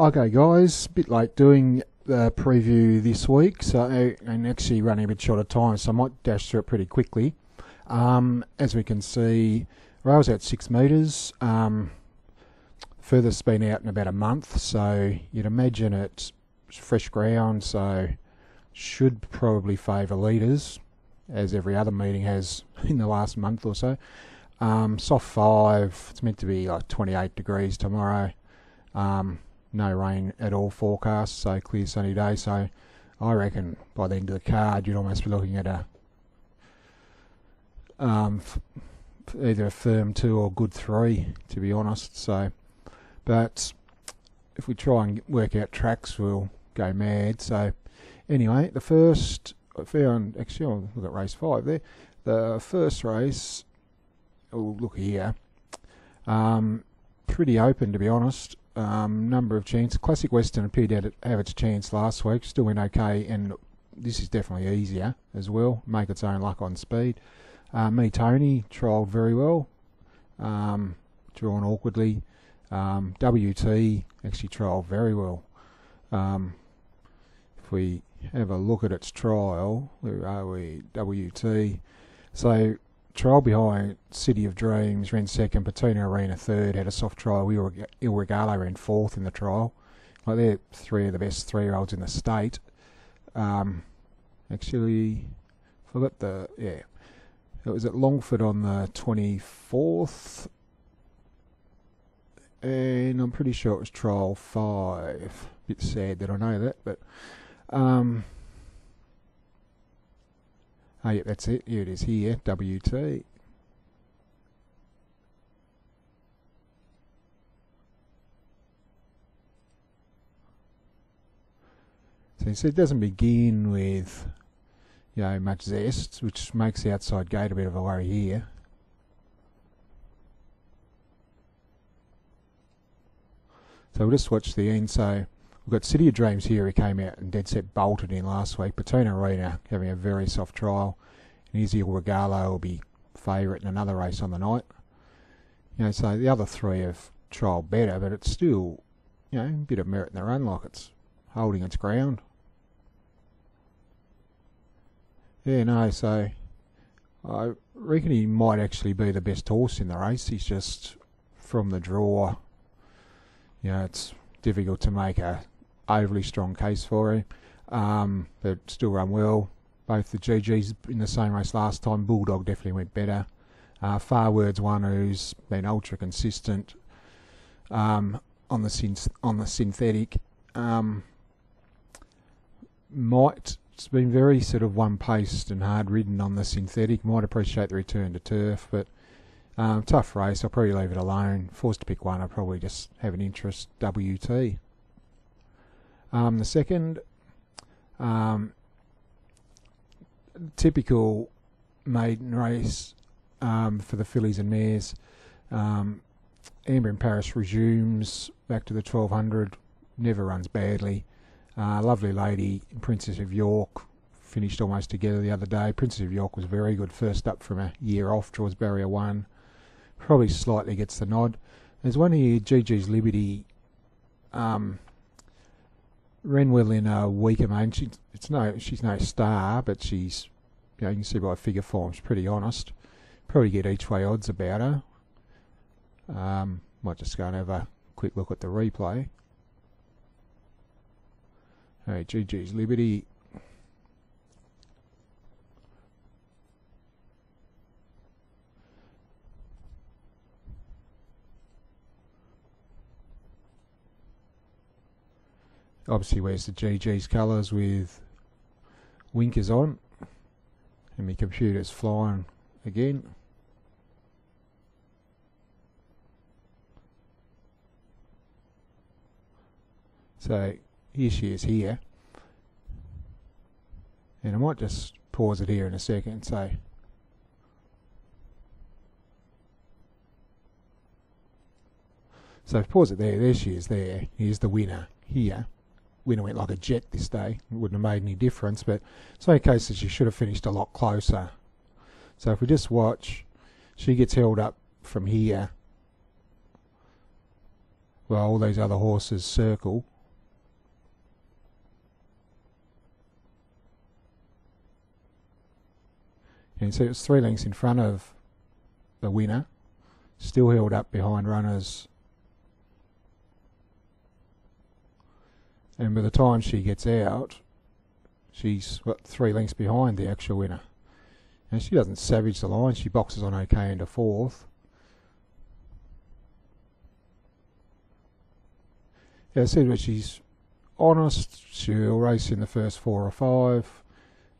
Okay guys, a bit late doing the preview this week, so I'm actually running a bit short of time, so I might dash through it pretty quickly. As we can see, rail's at 6 metres, furthest been out in about a month, so you'd imagine it's fresh ground, so should probably favour leaders, as every other meeting has in the last month or so. Soft 5, it's meant to be like 28 degrees tomorrow. No rain at all forecast, so clear sunny day. So I reckon by the end of the card you'd almost be looking at a either a firm 2 or good 3, to be honest. So, but if we try and work out tracks, we'll go mad. So anyway, the first I found, actually I'll look at race 5 there. The first race, oh look here, pretty open, to be honest. Number of chances. Classic Western appeared to have its chance last week, still went okay, and this is definitely easier as well, make its own luck on speed. Me Tony trialled very well, drawn awkwardly. WT actually trialled very well. If we have a look at its trial, where are we? WT. So trial behind City of Dreams, ran second. Patina Arena third, had a soft trial. Il Regalo ran fourth in the trial. Like, they're 3 of the best 3-year-olds in the state. Actually, forgot it was at Longford on the 24th, and I'm pretty sure it was trial 5. Bit sad that I know that, but oh yeah, that's it. Here it is here, WT. So you see, it doesn't begin with, much zest, which makes the outside gate a bit of a worry here. So we'll just watch the end. So we've got City of Dreams here, who came out and dead set bolted in last week. Patina Arena having a very soft trial. And here's Il Regalo, will be favourite in another race on the night. So the other 3 have trialled better, but it's still, a bit of merit in the run, like it's holding its ground. So I reckon he might actually be the best horse in the race. He's just, from the draw, it's difficult to make a overly strong case for him, but still run well. Both the GGs in the same race last time. Bulldog definitely went better. Farward's one who's been ultra consistent on the synthetic. It's been very sort of one-paced and hard-ridden on the synthetic. Might appreciate the return to turf, but tough race. I'll probably leave it alone. Forced to pick one, I'll probably just have an interest. WT. The second, typical maiden race for the fillies and mares. Amber in Paris resumes back to the 1200. Never runs badly. Lovely Lady, Princess of York, finished almost together the other day. Princess of York was very good, first up from a year off, draws barrier 1. Probably slightly gets the nod. There's one here, GG's Liberty, ran well in a weaker main. She's no star, but she's, you can see by figure form, she's pretty honest. Probably get each way odds about her. Might just go and have a quick look at the replay. Hey, GG's Liberty. Obviously wears the GG's colours with winkers on, and my computer's flying again. So here she is here, and I might just pause it here in a second. So pause it there she is there. Here's the winner here. Winner went like a jet this day. It wouldn't have made any difference, but it's no case that she should have finished a lot closer. So if we just watch, she gets held up from here while all these other horses circle. And so it was 3 lengths in front of the winner, still held up behind runners. And by the time she gets out, she's 3 lengths behind the actual winner. And she doesn't savage the line, she boxes on okay into 4th. Yeah, I said that she's honest, she'll race in the first 4 or 5.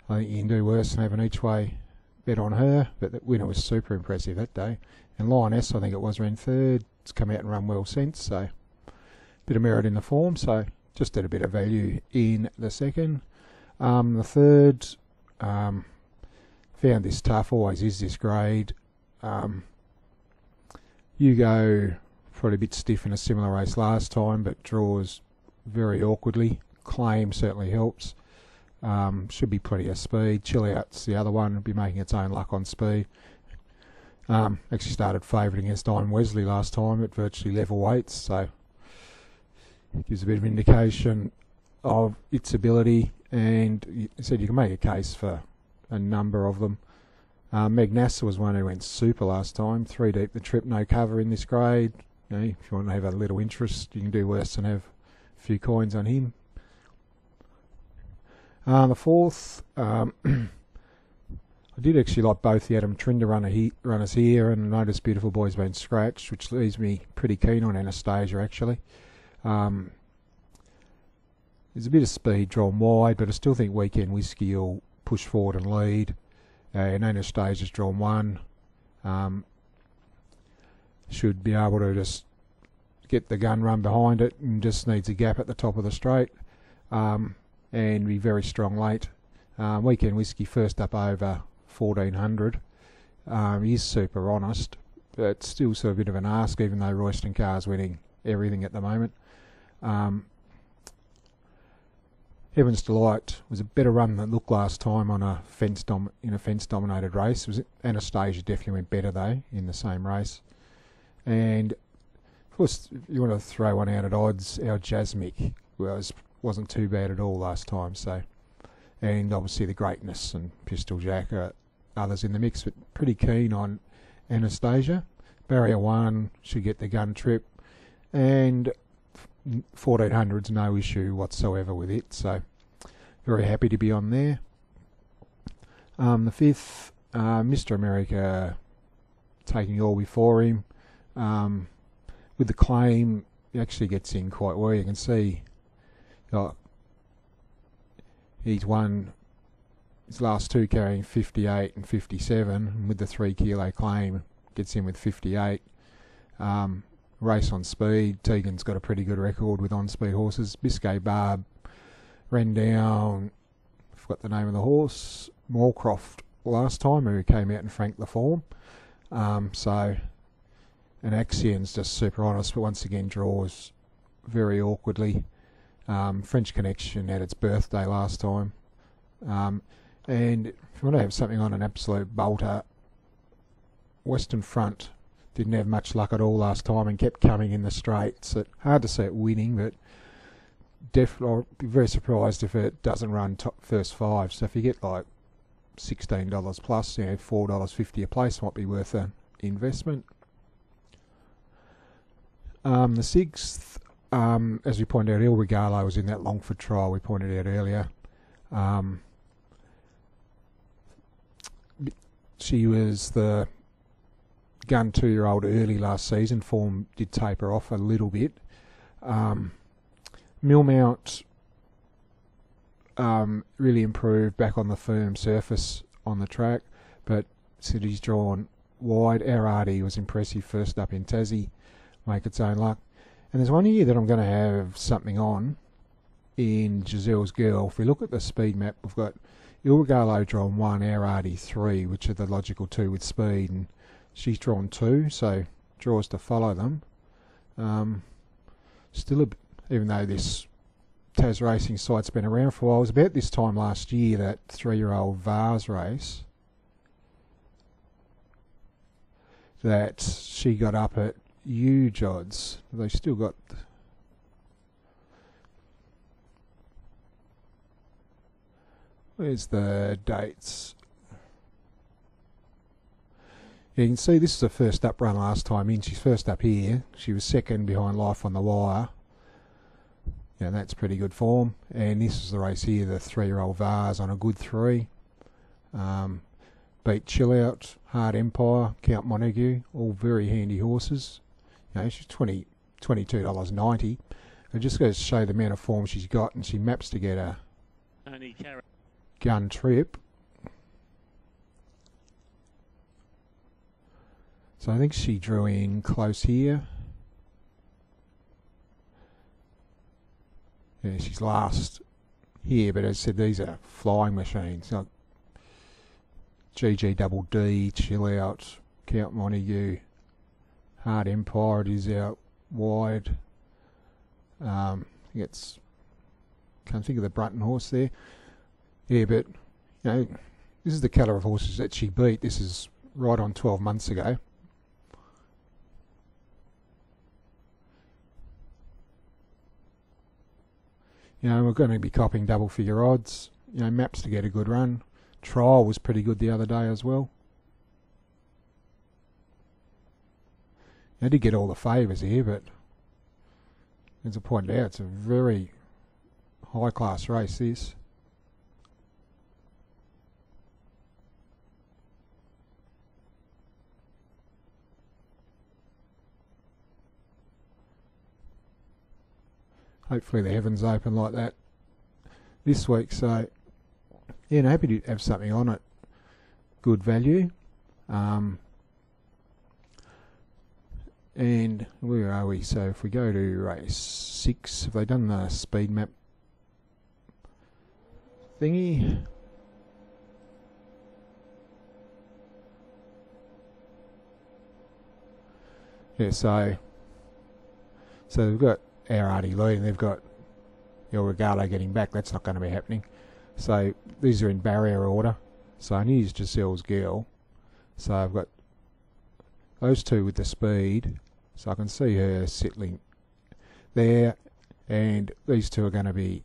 I think you can do worse than have an each way bet on her, but the winner was super impressive that day. And Lioness, I think it was, ran 3rd. It's come out and run well since, so bit of merit in the form, so just did a bit of value in the second. The 3rd, found this tough, always is this grade. Hugo, probably a bit stiff in a similar race last time, but draws very awkwardly. Claim certainly helps. Should be plenty of speed. Chill Out's the other one, will be making its own luck on speed. Actually started favourite against Diamond Wesley last time at virtually level weights, so it gives a bit of indication of its ability, and you said you can make a case for a number of them. Meg Nasser was one who went super last time, 3 deep the trip, no cover in this grade. You know, if you want to have a little interest, you can do worse than have a few coins on him. The 4th, I did actually like both the Adam Trinder runners here, and notice Beautiful Boy's been scratched, which leaves me pretty keen on Anastasia actually. There's a bit of speed drawn wide, but I still think Weekend Whiskey will push forward and lead. And Anastasia's drawn 1. Should be able to just get the gun run behind it, and just needs a gap at the top of the straight. And be very strong late. Weekend Whiskey first up over 1400. He's super honest, but still sort of a bit of an ask, even though Royston Carr's winning everything at the moment. Heaven's Delight was a better run than it looked last time on a fence-dominated race. Anastasia definitely went better though in the same race. And of course, if you want to throw one out at odds, our Jasmic wasn't too bad at all last time. So, and obviously the Greatness and Pistol Jack are others in the mix, but pretty keen on Anastasia. Barrier 1 should get the gun trip, and 1400's no issue whatsoever with it, so very happy to be on there. The 5th, Mr. America taking all before him. With the Claim, he actually gets in quite well. You can see he's won his last 2 carrying 58 and 57, and with the 3 kilo Claim gets in with 58. Race on speed, Tegan's got a pretty good record with on-speed horses. Biscay Barb ran down, I forgot the name of the horse, Moorcroft last time, who came out and franked the form. So, and Axion's just super honest, but once again draws very awkwardly. French Connection had its birthday last time. And if you want to have something on an absolute bolter, Western Front didn't have much luck at all last time and kept coming in the straights. Hard to see it winning, but definitely I'll be very surprised if it doesn't run top first 5. So if you get like $16 plus, you know, $4.50 a place might be worth an investment. The 6th, as we pointed out, Il Regalo was in that Longford trial we pointed out earlier. She was the gun 2-year-old early last season. Form did taper off a little bit. Millmount really improved back on the firm surface on the track, but City's drawn wide. Arardi was impressive first up in Tassie, make its own luck. And there's one here that I'm going to have something on in Giselle's Girl. If we look at the speed map, we've got Il Regalo drawn 1, Arardi 3, which are the logical 2 with speed, and she's drawn 2, so draws to follow them. Still, even though this Tas Racing site's been around for a while, it was about this time last year that 3-year-old Vars race that she got up at huge odds. They still got... Where's the dates? You can see this is her first up run last time in. She's first up here. She was second behind Life on the Wire. Yeah, that's pretty good form. And this is the race here, the 3-year-old Vars on a good 3. Beat Chill Out, Hard Empire, Count Montague, all very handy horses. You know, she's $22.90. It just goes to show the amount of form she's got, and she maps to get a gun trip. So I think she drew in close here. Yeah, she's last here, but as I said, these are flying machines. Like GG Double D, Chill Out, Count Montague, Hard Empire, it is out wide. I think it's, can't think of the Brunton horse there. Yeah, but you know, this is the colour of horses that she beat. This is right on 12 months ago. You know, we're going to be copying double figure odds. You know, maps to get a good run. Trial was pretty good the other day as well. I did get all the favours here, but as I pointed out, it's a very high class race, this. Hopefully the heavens open like that this week. So, yeah, happy to have something on it. Good value. And where are we? So if we go to race 6, have they done the speed map thingy? Yeah, so they've got our Artie lead, and they've got El Regalo getting back. That's not going to be happening. So these are in barrier order. So I use Giselle's Girl. So I've got those two with the speed. So I can see her settling there. And these two are going to be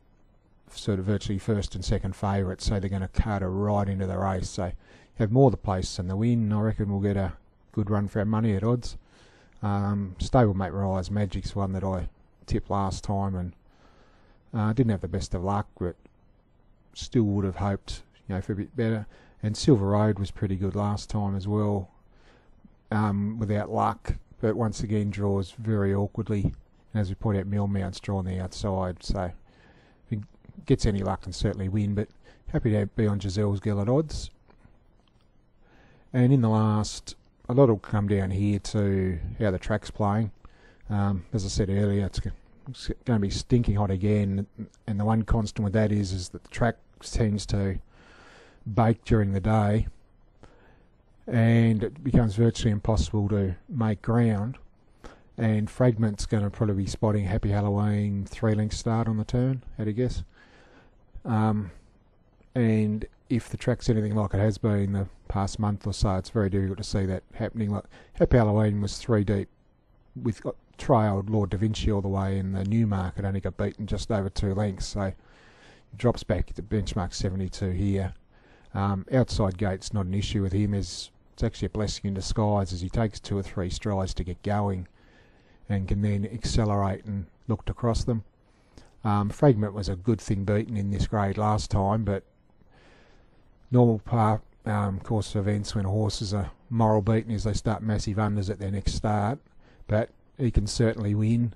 sort of virtually first and second favourites. So they're going to cut her right into the race. So you have more the place than the win. I reckon we'll get a good run for our money at odds. Stablemate Rise Magic's one that I tipped last time, and didn't have the best of luck, but still would have hoped, you know, for a bit better. And Silver Road was pretty good last time as well, without luck, but once again draws very awkwardly. And as we point out, Millmount's drawn the outside, so if he gets any luck can certainly win, but happy to be on Giselle's Girl at odds. And in the last, a lot will come down here to how the track's playing. As I said earlier, it's going to be stinking hot again, and the one constant with that is that the track tends to bake during the day, and it becomes virtually impossible to make ground. And Fragment's going to probably be spotting Happy Halloween 3-length start on the turn, I'd guess. And if the track's anything like it has been the past month or so, it's very difficult to see that happening. Like Happy Halloween was 3 deep with trailed Lord Da Vinci all the way in the Newmarket, only got beaten just over 2 lengths, so it drops back to benchmark 72 here. Outside gate's not an issue with him. It's actually a blessing in disguise, as he takes 2 or 3 strides to get going and can then accelerate and look to cross them. Fragment was a good thing beaten in this grade last time, but normal course of events when horses are moral beaten is they start massive unders at their next start, but he can certainly win.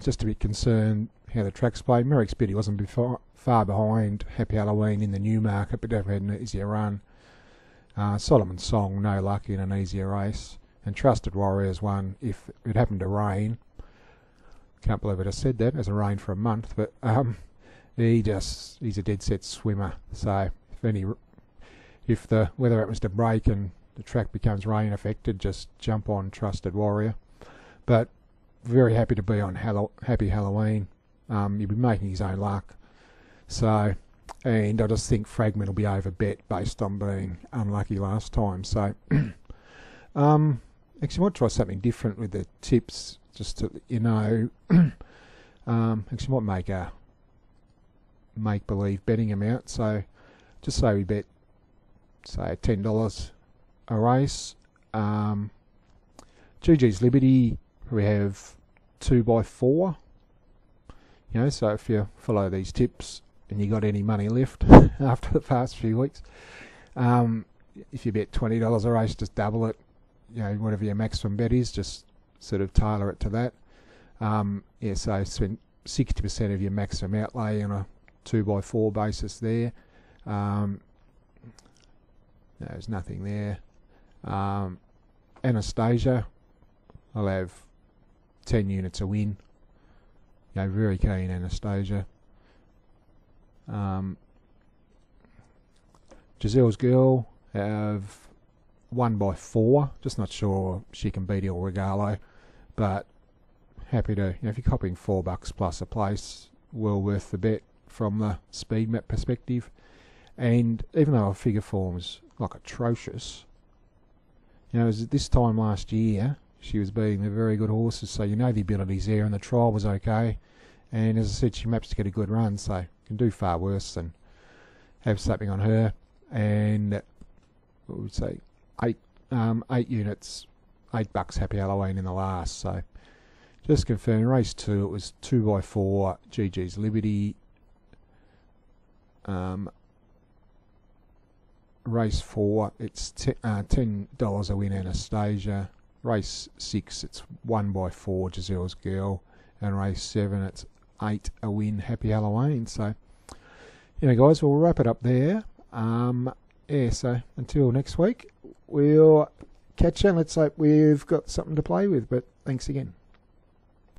Just a bit concerned how the track's played. Merrick's Beauty wasn't far behind Happy Halloween in the Newmarket, but never had an easier run. Solomon's Song, no luck in an easier race. And Trusted Warriors won if it happened to rain. Can't believe it, I said that, as a rain for a month, but he's a dead set swimmer. So if the weather happens to break and the track becomes rain affected, just jump on Trusted Warrior. But very happy to be on Happy Halloween. He'll be making his own luck. So, and I just think Fragment will be overbet based on being unlucky last time. So, actually, I might try something different with the tips, just to, you know. Actually, might make a make-believe betting amount. So, just say we bet, say $10, a race. GG's Liberty, we have 2x4. You know, so if you follow these tips and you got any money left after the past few weeks, if you bet $20 a race, just double it. You know, whatever your maximum bet is, just sort of tailor it to that. Yeah, so spend 60% of your maximum outlay on a 2x4 basis there. There's nothing there. Anastasia, I'll have 10 units a win. You know, very keen Anastasia. Giselle's Girl, have 1x4. Just not sure she can beat Il Regalo, but happy to, you know, if you're copying $4 plus a place, well worth the bet from the speed map perspective. And even though our figure form's like atrocious, you know, as this time last year she was beating the very good horses, so you know the ability's there, and the trial was okay. And as I said, she maps to get a good run, so can do far worse than have something on her. And what would say, 8 units, $8 Happy Halloween in the last. So just confirming, race 2, it was 2x4 GG's Liberty. Race 4, it's $10 a win Anastasia. Race 6, it's 1x4 Giselle's Girl. And race 7, it's 8 a win Happy Halloween. So, you know, guys, we'll wrap it up there. Yeah, so until next week, we'll catch you. Let's hope we've got something to play with. But thanks again.